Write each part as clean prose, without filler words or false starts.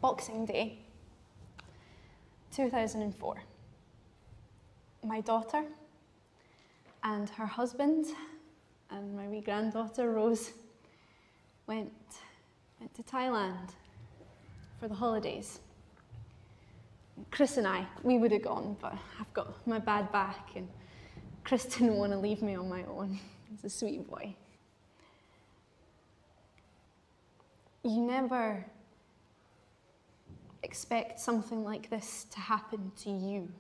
Boxing Day, 2004. My daughter and her husband and my wee granddaughter Rose went to Thailand for the holidays. Chris and I, we would have gone, but I've got my bad back and Chris didn't want to leave me on my own. He's a sweet boy. You never expect something like this to happen to you.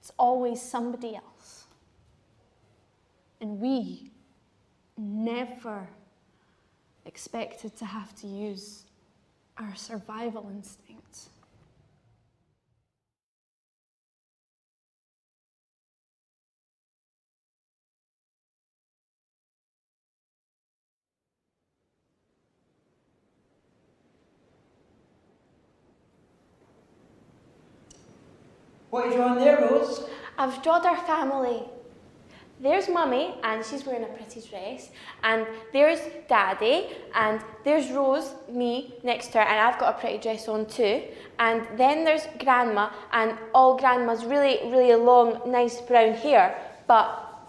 It's always somebody else. And we never expected to have to use our survival instincts. What are you drawing there, Rose? I've drawn our family. There's Mummy, and she's wearing a pretty dress, and there's Daddy, and there's Rose, me, next to her, and I've got a pretty dress on too, and then there's Grandma, and all Grandma's really long, nice brown hair, but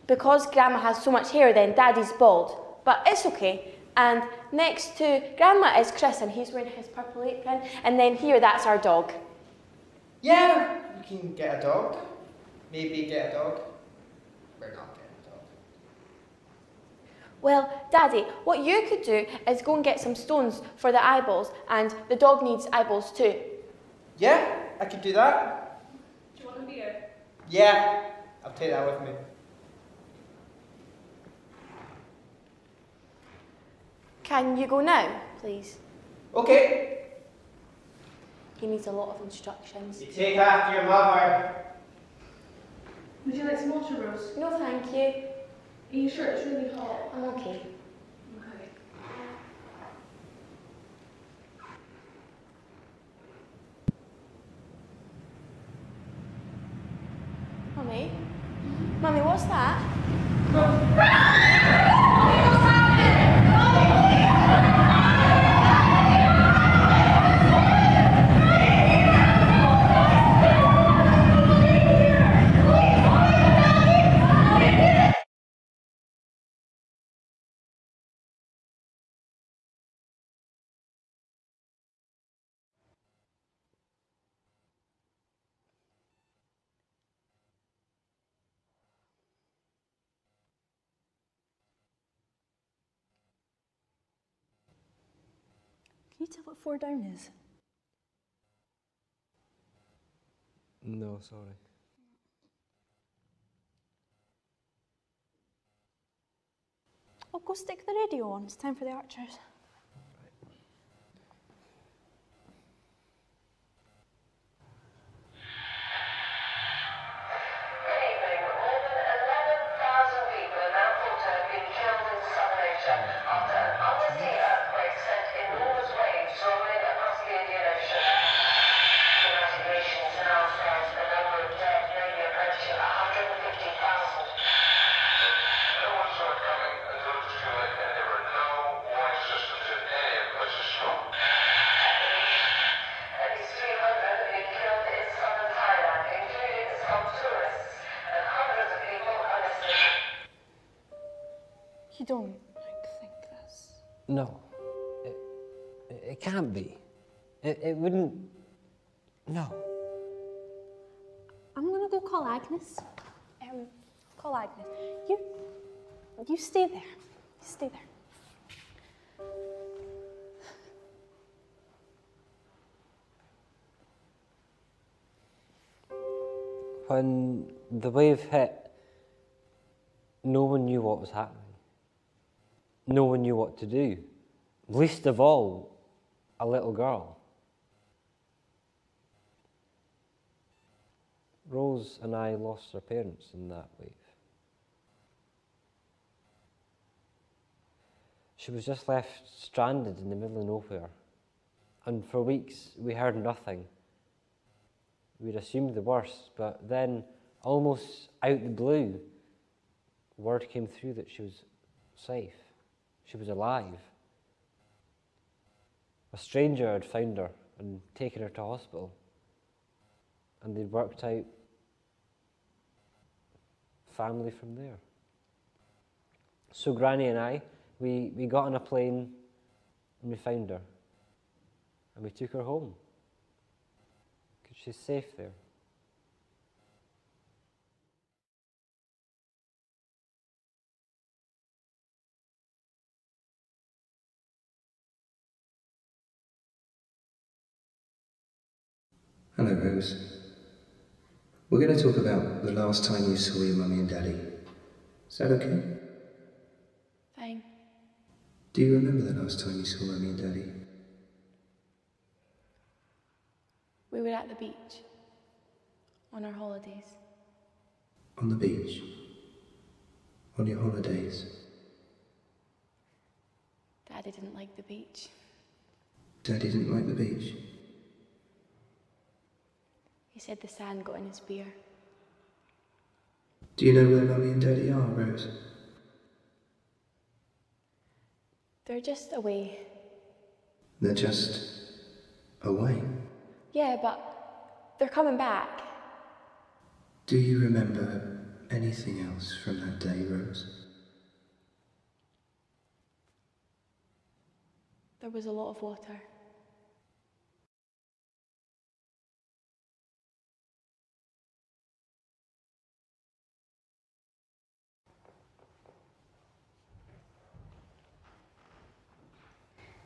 because Grandma has so much hair then, Daddy's bald, but it's okay. And next to Grandma is Chris, and he's wearing his purple apron, and then here, that's our dog. Yeah, you can get a dog. Maybe get a dog. We're not getting a dog. Well, Daddy, what you could do is go and get some stones for the eyeballs, and the dog needs eyeballs too. Yeah, I could do that. Do you want a beer? Yeah, I'll take that with me. Can you go now, please? Okay. He needs a lot of instructions. You take after your mother. Would you like some water, Rose? No, thank you. Are you sure it's really hot? I'm okay. Okay. Mummy? Mummy, what's that? Can you tell what 4 down is? No, sorry. Oh, go stick the radio on. It's time for the archers. You don't think this? No, it can't be. It wouldn't. No. I'm gonna go call Agnes. Call Agnes. You stay there. You stay there. When the wave hit, no one knew what was happening. No one knew what to do. Least of all, a little girl. Rose and I lost our parents in that wave. She was just left stranded in the middle of nowhere. And for weeks, we heard nothing. We'd assumed the worst, but then, almost out the blue, word came through that she was safe. She was alive. A stranger had found her and taken her to hospital, and they'd worked out family from there. So Granny and I, we got on a plane and we found her, and we took her home, because she's safe there. Hello, Rose. We're going to talk about the last time you saw your mummy and daddy. Is that okay? Fine. Do you remember the last time you saw mummy and daddy? We were at the beach on our holidays. On the beach? On your holidays? Daddy didn't like the beach. Daddy didn't like the beach? He said the sand got in his beer. Do you know where mummy and daddy are, Rose? They're just away. They're just away. Yeah, but they're coming back. Do you remember anything else from that day, Rose? There was a lot of water.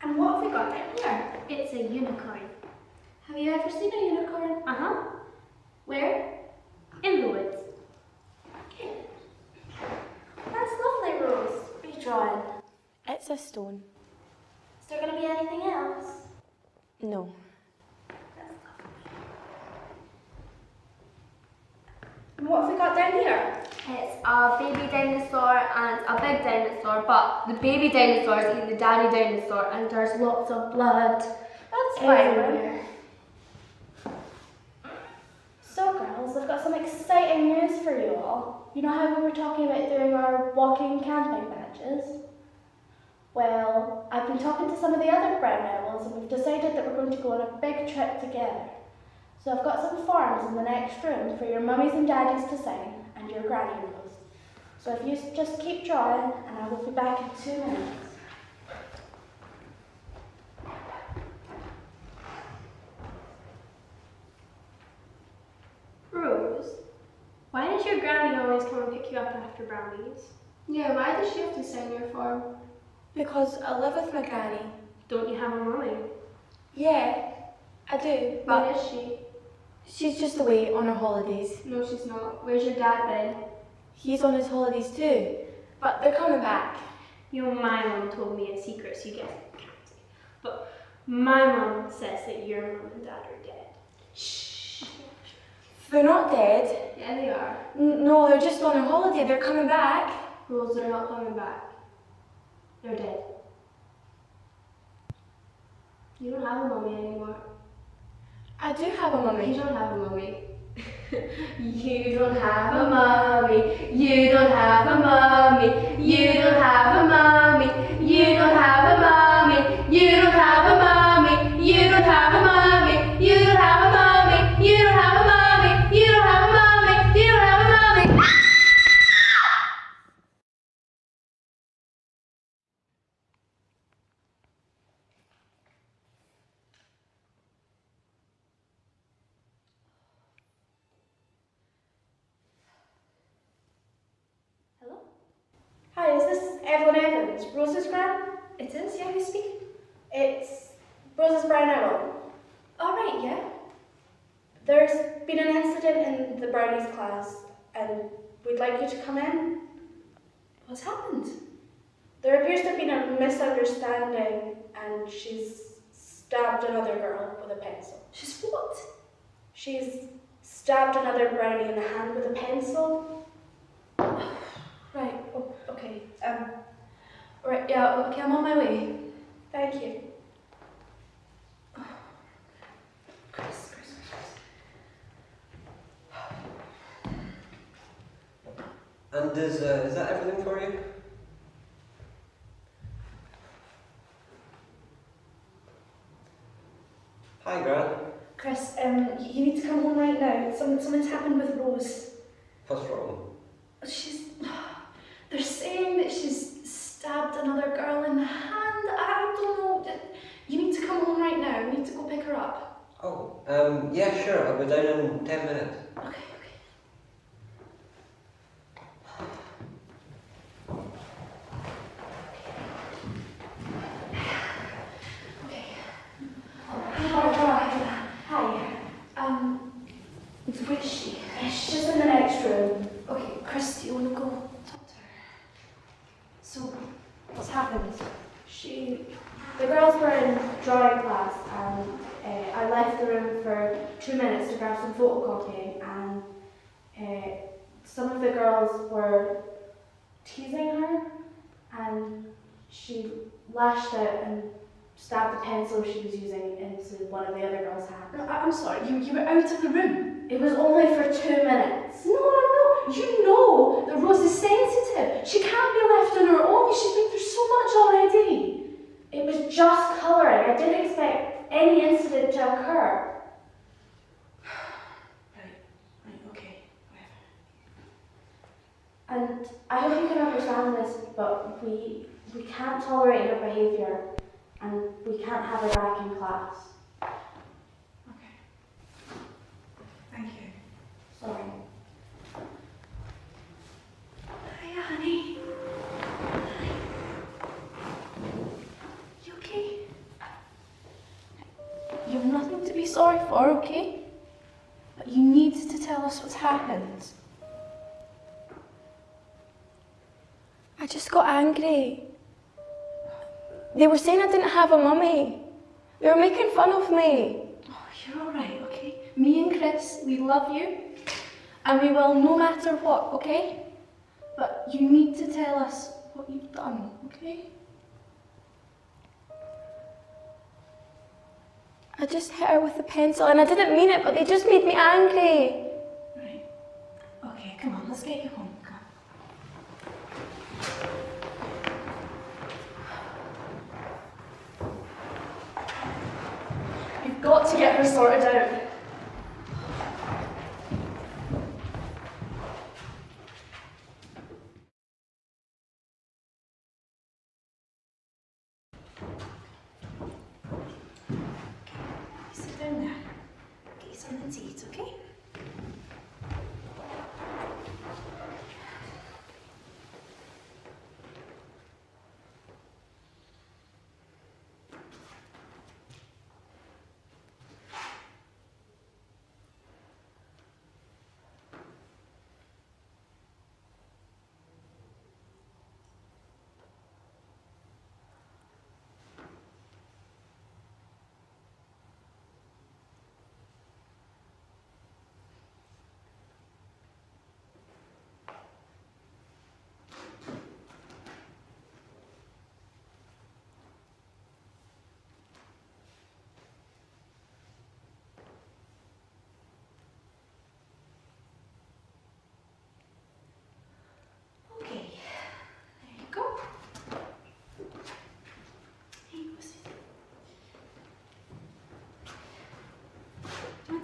And what have we got down here? It's a unicorn. Have you ever seen a unicorn? Uh-huh. Where? In the woods. Okay. That's lovely, Rose. What are you drawing? It's a stone. Is there going to be anything else? No. That's lovely. And what have we got down here? It's a baby dinosaur and a big dinosaur, but the baby dinosaur is eating the daddy dinosaur, and there's lots of blood. That's everywhere. So girls, I've got some exciting news for you all. You know how we were talking about doing our walking camping badges? Well, I've been talking to some of the other brown owls and we've decided that we're going to go on a big trip together. So I've got some forms in the next room for your mummies and daddies to sign and your granny Rose. So if you just keep drawing and I will be back in 2 minutes. Rose, why does your granny always come and pick you up after brownies? Yeah, why does she have to sign your form? Because I live with my granny. Don't you have a mummy? Yeah, I do. Where is she? She's just away on her holidays. No, she's not. Where's your dad then? He's on his holidays too. But they're coming back. You know, my mum told me a secret, so you guys can't say. But my mum says that your mum and dad are dead. Shh. They're not dead. Yeah, they are. No, they're just on their holiday. They're coming back. Rose, they're not coming back. They're dead. You don't have a mummy anymore. I do have a mummy. You don't have a mummy. You don't have a mummy. You don't have a mummy. You don't have a mummy. You don't have a mummy. You don't have a mummy. You don't have a mummy. You don't have a mummy. You don't have a mummy. You don't have a mummy. You don't have a mummy. Hello? Hi, is this Evelyn Evans, Rose's gran? It is, yeah, who's speaking? It's Rose's brown owl. All right, yeah. There's been an incident in the brownies class and we'd like you to come in. What's happened? There appears to have been a misunderstanding and she's stabbed another girl with a pencil. She's what? She's stabbed another brownie in the hand with a pencil. Right, oh, okay. Right, yeah, okay, I'm on my way. Thank you. Chris. And is that everything for you? right now. Something's happened with Rose. What's wrong? They're saying that she's stabbed another girl in the hand. I don't know. You need to come home right now. We need to go pick her up. Oh, yeah, sure. I'll be down in 10 minutes. Okay. Where is she? She's just in the next room. Okay, Chris, do you want to go talk to her? So, what's happened? The girls were in drawing class and I left the room for 2 minutes to grab some photocopying and some of the girls were teasing her and she lashed out and stabbed the pencil she was using into one of the other girls' hands. No, I'm sorry, you were out of the room. It was only for 2 minutes. No, you know that Rose is sensitive. She can't be left on her own. She's been through so much already. It was just colouring. I didn't expect any incident to occur. Right, okay, whatever. And I hope you can understand this, but we can't tolerate her behaviour and we can't have her back in class. Okay. Thank you. Sorry. Hiya, honey. Hi. You okay? You have nothing to be sorry for, okay? But you need to tell us what's happened. I just got angry. They were saying I didn't have a mummy. They were making fun of me. Oh, you're alright, okay? Me and Chris, we love you. And we will no matter what, okay? But you need to tell us what you've done, okay? I just hit her with a pencil and I didn't mean it, but they just made me angry. Right. Okay, come on, let's get you home. Come on. You've got to get her sorted out. Sit down there. Get you something to eat, okay?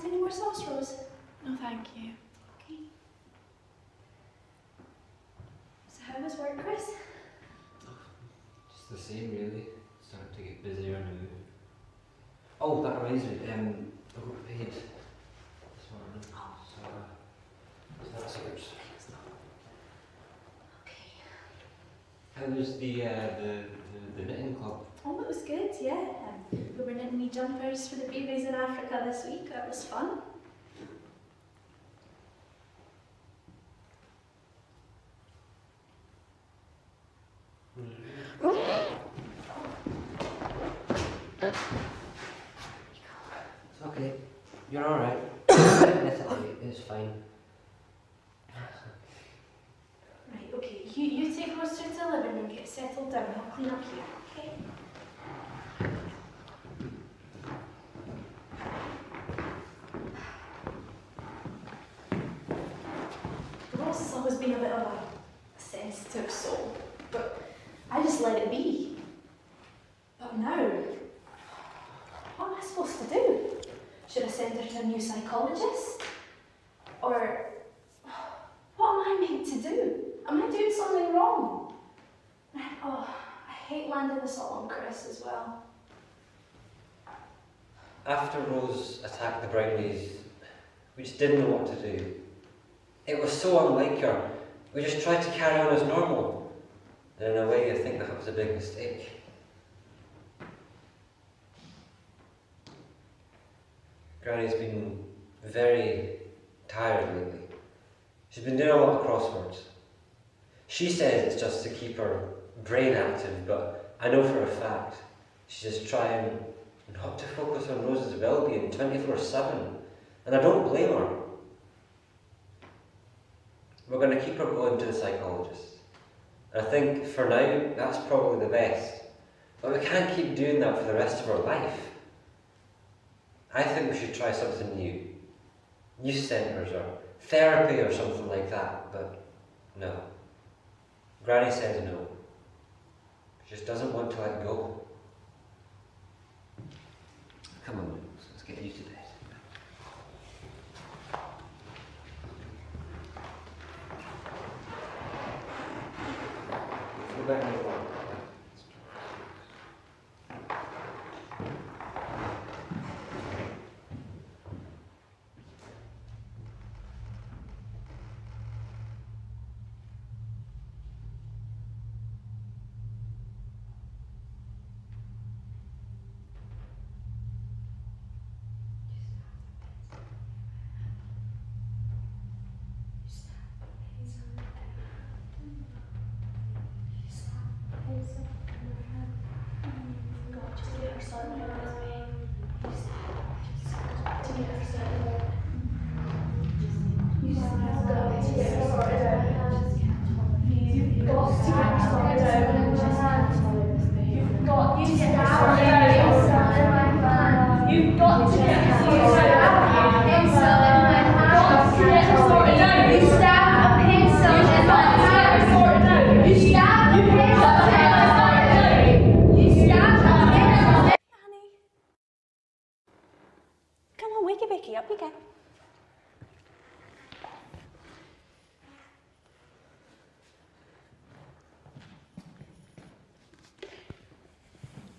Any more sauce, Rose? No, thank you. Okay. So how was work, Chris? Just the same, really. Starting to get busier now. Oh, that reminds me. I got paid this morning. So that's yours. Okay. How was the knitting club? Oh, it was good, yeah. We were knitting wee jumpers for the babies in Africa this week. That was fun. It's okay. You're alright. It's fine. Right, okay. You take Rose to the living room, get settled down. I'll clean up here, okay? Rose has always been a bit of a sensitive soul, but I just let it be. But now, what am I supposed to do? Should I send her to a new psychologist? Or what am I meant to do? Am I doing something wrong? Oh, I hate landing this all on Chris as well. After Rose attacked the brownies, we just didn't know what to do. It was so unlike her. We just tried to carry on as normal. And in a way, I think that was a big mistake. Granny's been very tired lately. She's been doing a lot of crosswords. She says it's just to keep her brain active, but I know for a fact she's just trying not to focus on Rose's well-being 24/7, and I don't blame her. We're going to keep her going to the psychologist. And I think for now that's probably the best, but we can't keep doing that for the rest of her life. I think we should try something new. Youth centres or therapy or something like that, but no. Granny says no. She just doesn't want to let go. Come on, let's get you to bed. Go back in the water.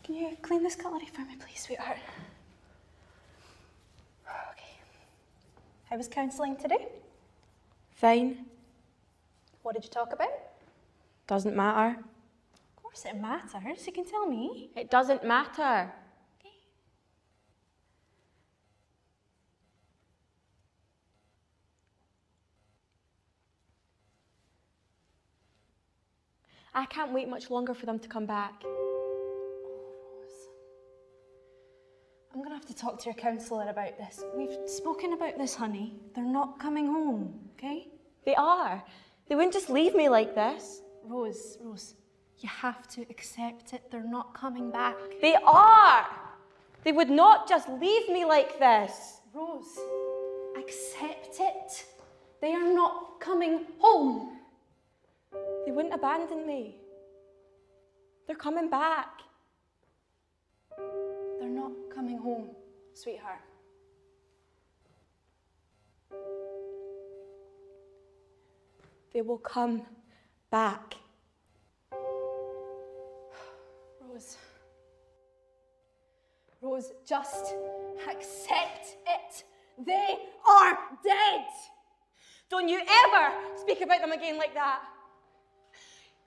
Can you clean this cutlery for me, please, sweetheart? Okay. How was counselling today? Fine. What did you talk about? Doesn't matter. Of course it matters. You can tell me. It doesn't matter. Okay. I can't wait much longer for them to come back. I'm going to have to talk to your counsellor about this. We've spoken about this, honey. They're not coming home, okay? They are. They wouldn't just leave me like this. Rose, you have to accept it. They're not coming back. They are. They would not just leave me like this. Rose, accept it. They are not coming home. They wouldn't abandon me. They're coming back. They're not coming home, sweetheart. They will come back. Rose, just accept it. They are dead. Don't you ever speak about them again like that.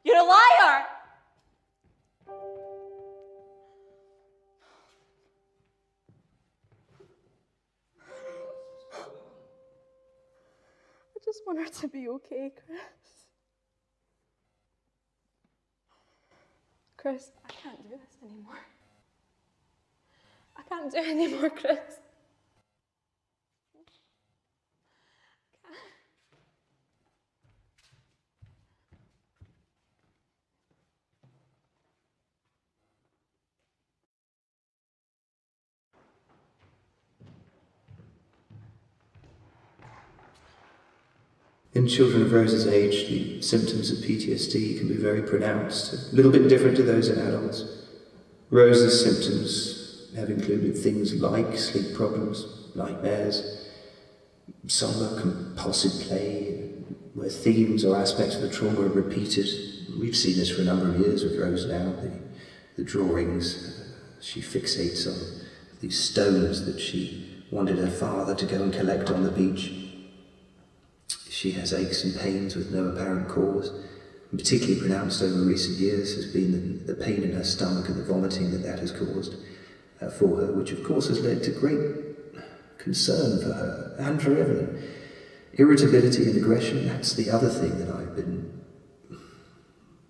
You're a liar. I just want her to be okay, Chris. Chris, I can't do this anymore. I can't do it anymore, Chris. In children of Rose's age, the symptoms of PTSD can be very pronounced, a little bit different to those in adults. Rose's symptoms have included things like sleep problems, nightmares, sombre, compulsive play, where themes or aspects of the trauma are repeated. We've seen this for a number of years with Rose now. The drawings, she fixates on these stones that she wanted her father to go and collect on the beach. She has aches and pains with no apparent cause. And particularly pronounced over recent years has been the pain in her stomach and the vomiting that has caused for her, which of course has led to great concern for her and for Evelyn. Irritability and aggression, that's the other thing that I've been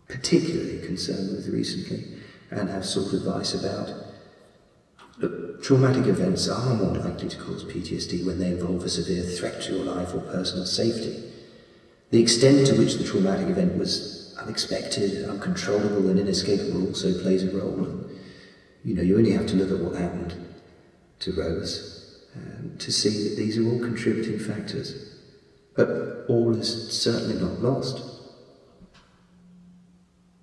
particularly concerned with recently and have sought advice about. Look, traumatic events are more likely to cause PTSD when they involve a severe threat to your life or personal safety. The extent to which the traumatic event was unexpected, uncontrollable and inescapable also plays a role. And, you only have to look at what happened to Rose to see that these are all contributing factors. But all is certainly not lost.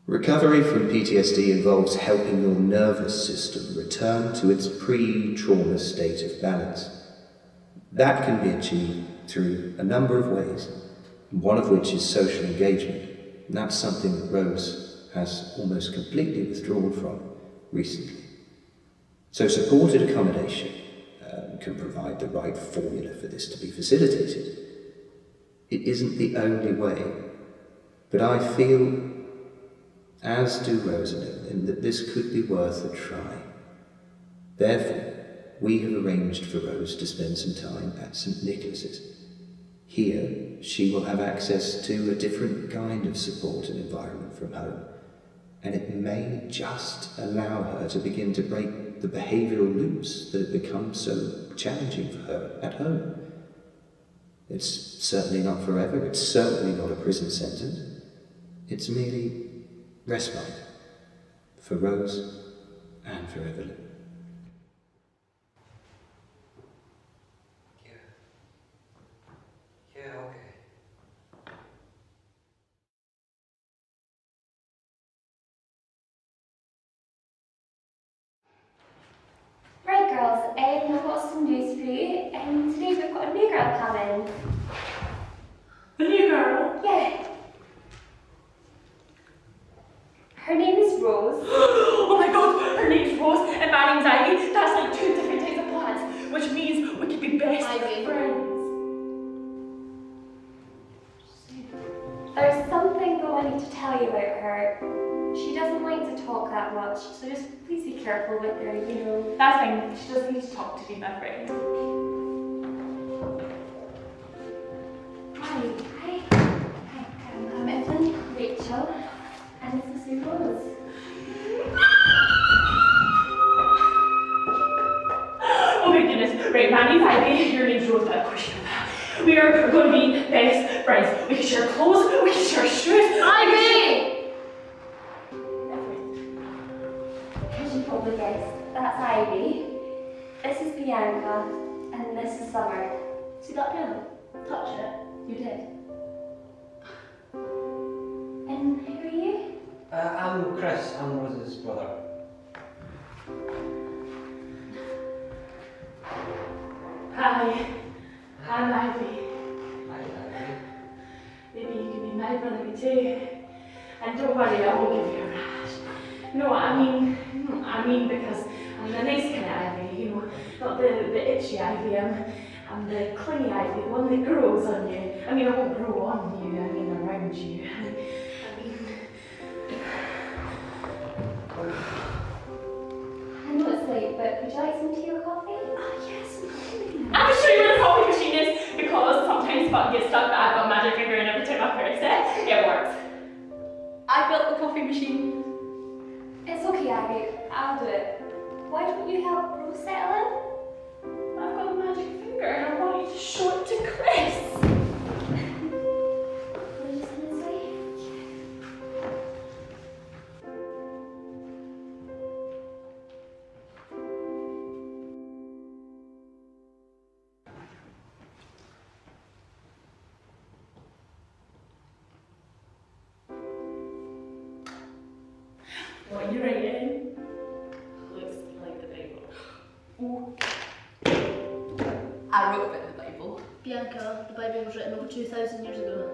Recovery from PTSD involves helping your nervous system return to its pre-trauma state of balance. That can be achieved through a number of ways, one of which is social engagement. And that's something that Rose has almost completely withdrawn from recently. So supported accommodation can provide the right formula for this to be facilitated. It isn't the only way, but I feel, as do Rose and Evelyn, that this could be worth a try. Therefore, we have arranged for Rose to spend some time at St. Nicholas's. Here, she will have access to a different kind of support and environment from home, and it may just allow her to begin to break the behavioural loops that have become so challenging for her at home. It's certainly not forever, it's certainly not a prison sentence. It's merely respite for Rose and for Evelyn. Yeah, okay. Right, girls, I've got some news for you. Today we've got a new girl coming. A new girl? Yeah. Her name is Rose. Oh my god, her name's Rose and my name's Ivy. That's like two different types of plants, which means we could be best friends. There's something though I need to tell you about her. She doesn't like to talk that much, so just please be careful with her, That's fine, she doesn't need to talk to be my friend. Hi. I'm Evelyn, Rachel, and this is Sue Rose. Oh my goodness, right, my name's Ivy, your name's Rose, but of course you know that. We are going to be best friends. We can share clothes, we can share shoes. Ivy! As you probably guessed, that's Ivy. This is Bianca, and this is Summer. See that nail? Touch it. You did. And who are you? I'm Chris, I'm Rose's brother. Hi, I'm Ivy. Hi, Ivy. Maybe you can be my brother too. And don't worry, I won't give you a rash. No, I mean because I'm the nice kind of Ivy, not the itchy Ivy. I'm the clingy Ivy, the one that grows on you. I won't grow on you, around you. I know it's late, but would you like some tea or coffee? Yes, I'm sure where the coffee machine is because sometimes butt gets stuck, but I've got a magic finger and every time I press it, it works. I built the coffee machine. It's okay, Ivy. I'll do it. Why don't you help Rose settle I've got a magic finger and I want you to show it to Chris. Will you send this way? What are you writing? Looks like the Bible. Ooh. I wrote a bit of the Bible. Bianca, the Bible was written over 2,000 years ago.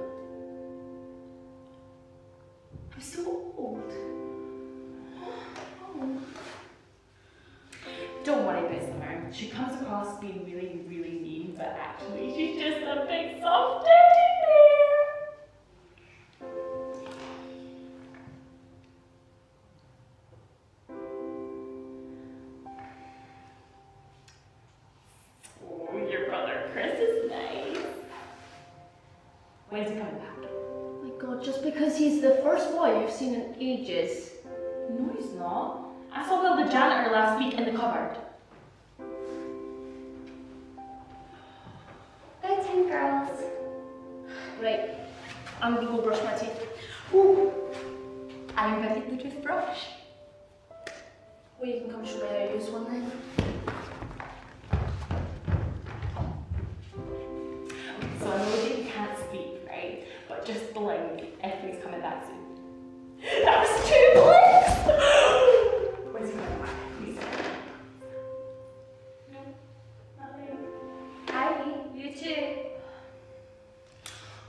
I'm so old. Oh. Don't worry about Summer. She comes across being really, really mean, but actually she's just a big soft teddy bear. Oh, your brother Chris is nice. When's he coming back? Oh my god, just because he's the first boy you've seen in ages. No, he's not. I saw Will the janitor last week in the cupboard. Bedtime, girls. Right, I'm gonna go brush my teeth. Ooh, I invented the toothbrush. Well, you can come show me how to use one then. So I know that you can't speak, right? But just blink if he's coming back soon. That was 2 blinks! When's he coming back? Please. No, nothing. Hi, you too.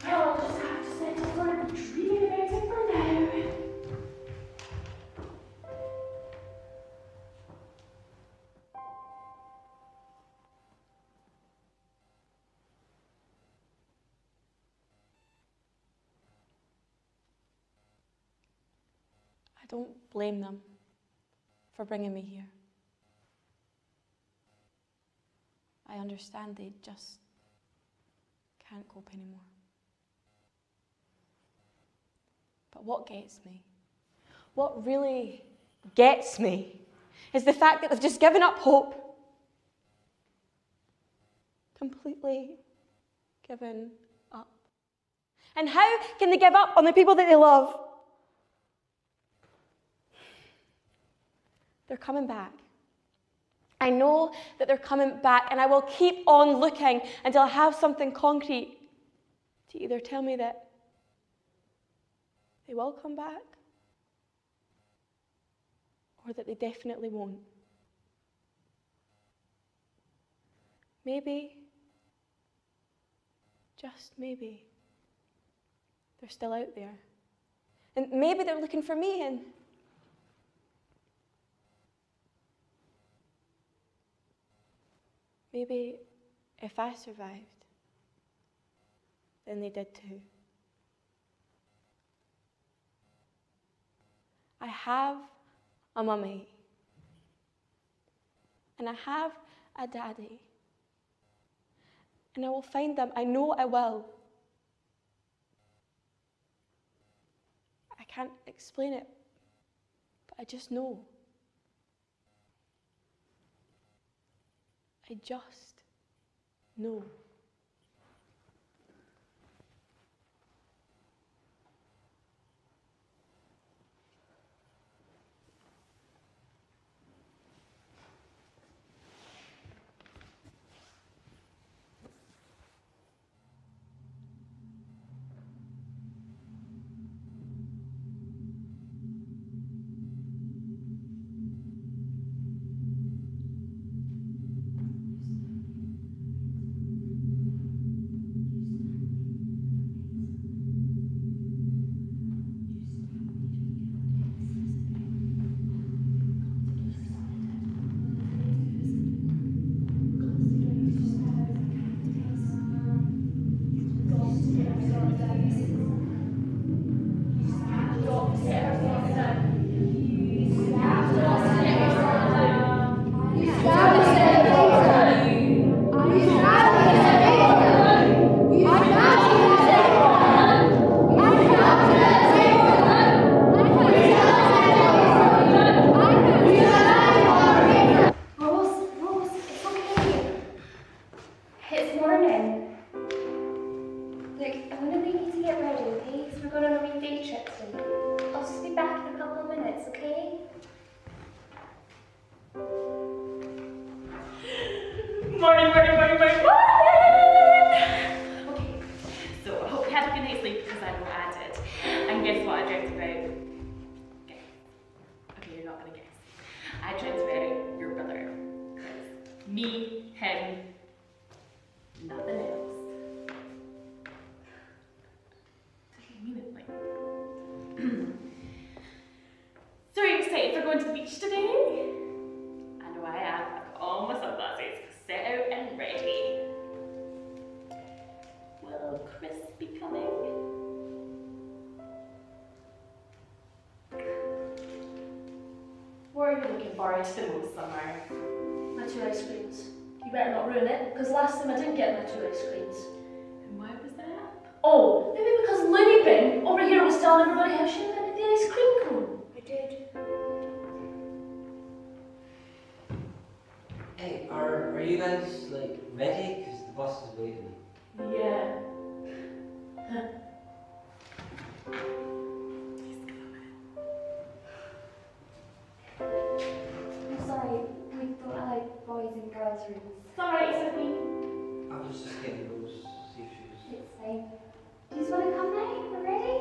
Well, I'll just have to settle for dreaming about it for now. I don't blame them for bringing me here. I understand they just can't cope anymore. But what gets me, what really gets me, is the fact that they've just given up hope. Completely given up. And how can they give up on the people that they love? They're coming back. I know that they're coming back, and I will keep on looking until I have something concrete to either tell me that they will come back or that they definitely won't. Maybe, just maybe, they're still out there. And maybe they're looking for me, and maybe if I survived, then they did too. I have a mummy, and I have a daddy, and I will find them. I know I will. I can't explain it, but I just know. I just know. Me, him, nothing else. So are you excited for going to the beach today? I know I am. I've got all my sunglasses set out and ready. Will Chris be coming? What are you looking forward to the most, Summer? My 2 ice creams. You better not ruin it, because last time I didn't get my 2 ice creams. And why was that? Oh, maybe because Looney Bin over here was telling everybody how she invented the ice cream cone. I did. Hey, are you guys like ready? Because the bus is waiting. Yeah. I'm sorry, we don't allow boys and girls rooms. It's alright, Sophie. I was just getting those, see if she was... It's fine. Do you just want to come now? We're ready?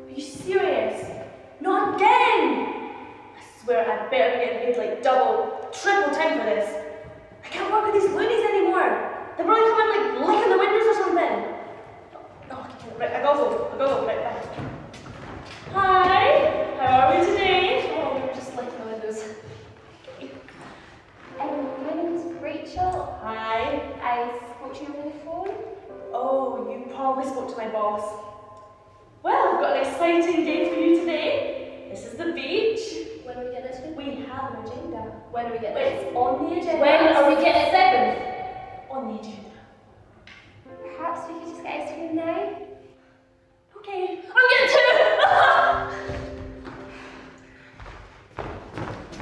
Are you serious? Not again! I swear I better be getting paid like double, triple time for this. I can't work with these loonies anymore. They're probably coming like licking the windows or something. No, right, I gotta go, right, bye. Hi, how are we today? Oh, we were just licking the windows. My name's Rachel. Hi. I spoke to you over the phone. Oh, you probably spoke to my boss. Well, I've got an exciting day for you today. This is the beach. When are we getting it? We have an agenda. When are we getting It's it? on the agenda. When are we getting it? 7th? On the agenda. Perhaps we could just get ice cream now? Okay. I'm getting 2!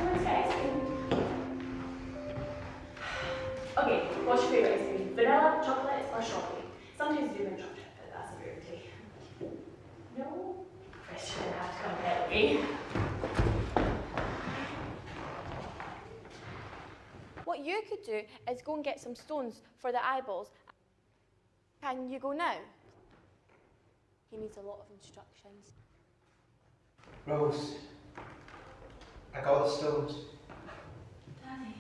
Let's get ice cream. Okay, what's your favourite ice cream? Vanilla, chocolate, or strawberry? Sometimes you do mint chocolate, but that's a rarity. No? Chris, you're gonna have to come and help me. What you could do is go and get some stones for the eyeballs. Can you go now? He needs a lot of instructions. Rose, I got the stones. Daddy.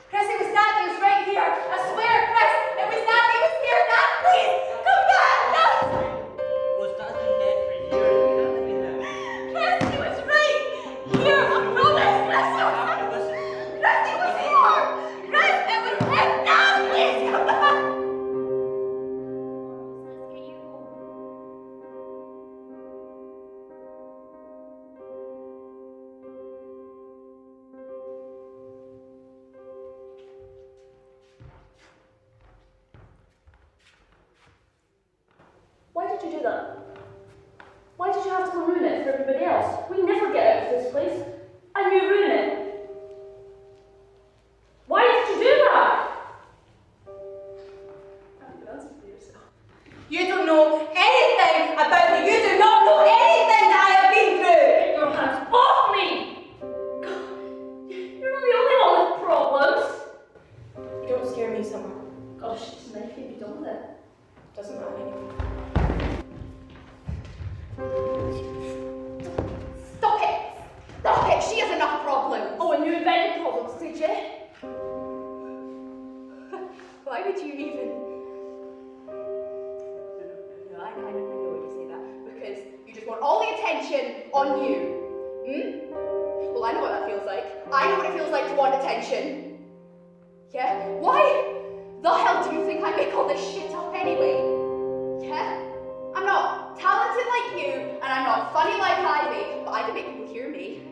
Chris, it was Dad, he was right here. I swear, Chris, it was Dad, he was here. Dad, please, come back, Dad. Was Dad been dead for years? It can't be that. Chris, he was right here. I promise, Chris, it was him. Chris, he was here. Chris, it was him. Dad, please, come back. Let's get you home. Why did you do that? Why did you have to ruin it for everybody else? We never get out of this place, and you ruin it. Why did you do that? You don't know anything about me. You do not know anything that I have been through. Get your hands off me! God, you're not the only one with problems. You don't scare me, Summer. Gosh, it's a knife, you'd be done with it. Doesn't matter anymore. Stop it! Stop it! She has enough problems. Oh, and you invented problems, did you? Why would you even? No, I know when you say that. Because you just want all the attention on you. Well, I know what that feels like. I know what it feels like to want attention. Yeah? Why the hell do you think I make all this shit up anyway? Yeah? I'm not talented like you, and I'm not funny like Ivy, but I can make people hear me.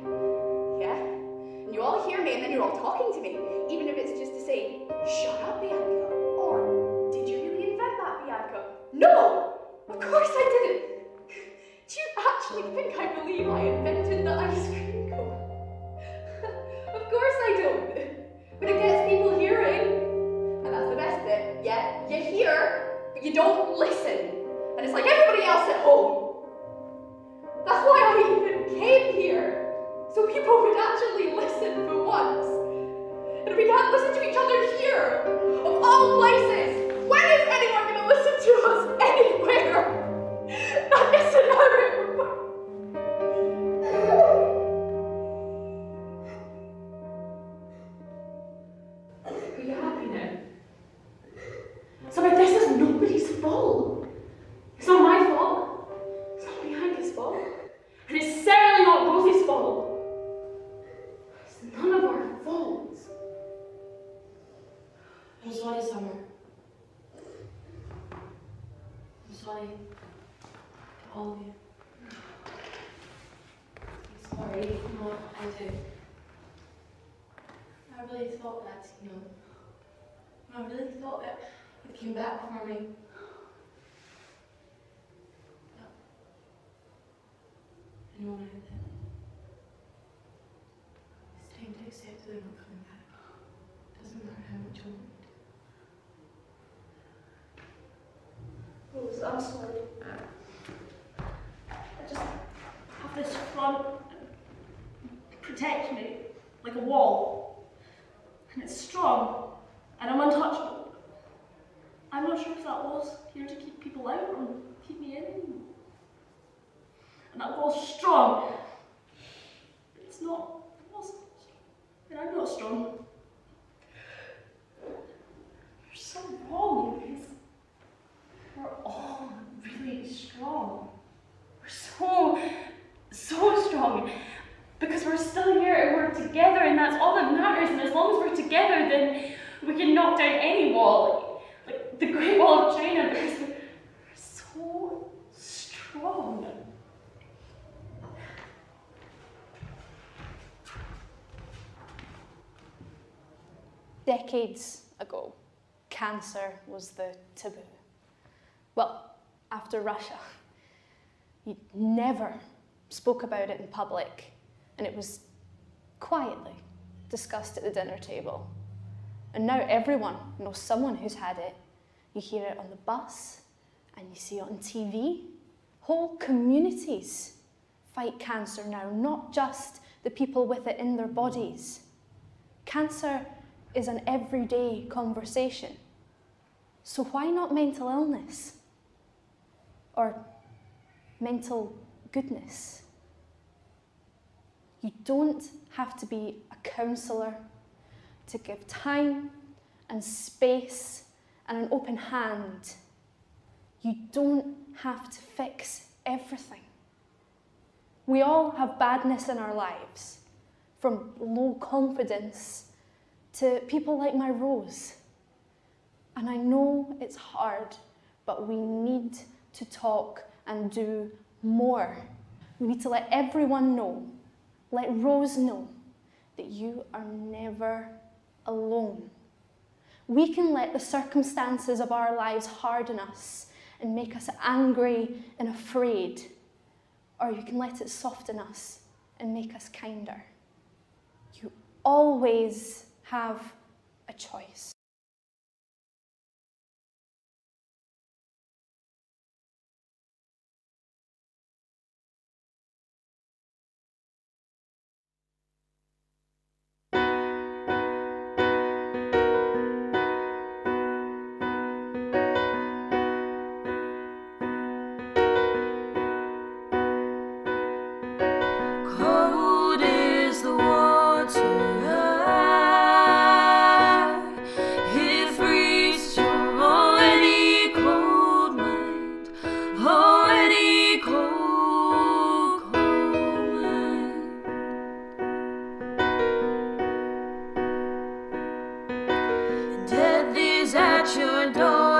Yeah? And you all hear me, and then you're all talking to me, even if it's just to say, shut up, Bianca. Or, did you really invent that, Bianca? No! Of course I didn't! Do you actually think I believe I invented the ice cream cone? Of course I don't! But it gets people hearing. And that's the best bit, yeah? You hear, but you don't listen. And it's like everybody else at home. That's why I even came here. So people would actually listen for once. can't listen to each other here. Of all places, when is anyone going to listen to us anywhere? Not necessarily. Are you happy now? Summer, this is nobody's fault. It's not my fault. It's not Bianca's fault. And it's certainly not Rosie's fault. It's none of our faults. I'm sorry, Summer. I'm sorry to all of you. I'm sorry. No, I do. I really thought that, you know. I really thought that it came back for me. No. I know now that it's time to accept that they're not coming back. Doesn't matter how much I want. Rose, I'm sorry. I just have this front protect me like a wall. And it's strong. And I'm untouchable. I'm not sure if that wall's here to keep people out or keep me in. And that wall's strong. But it's not. It wasn't strong. And I'm not strong. You're so wrong because we're all really strong. We're so strong. Because we're still here and we're together and that's all that matters. And as long as we're together, then we can knock down any wall, like the Great Wall of China, because we're so strong. Decades ago, cancer was the taboo. Well, after Russia, you never spoke about it in public, and it was quietly discussed at the dinner table. And now everyone knows someone who's had it. You hear it on the bus, and you see it on TV. Whole communities fight cancer now, not just the people with it in their bodies. Cancer is an everyday conversation. So why not mental illness? Or mental goodness? You don't have to be a counsellor to give time and space and an open hand. You don't have to fix everything. We all have badness in our lives, from low confidence to people like my Rose. And I know it's hard, but we need to talk and do more. We need to let everyone know, let Rose know, that you are never alone. We can let the circumstances of our lives harden us and make us angry and afraid, or you can let it soften us and make us kinder. You always have a choice. Death is at your door.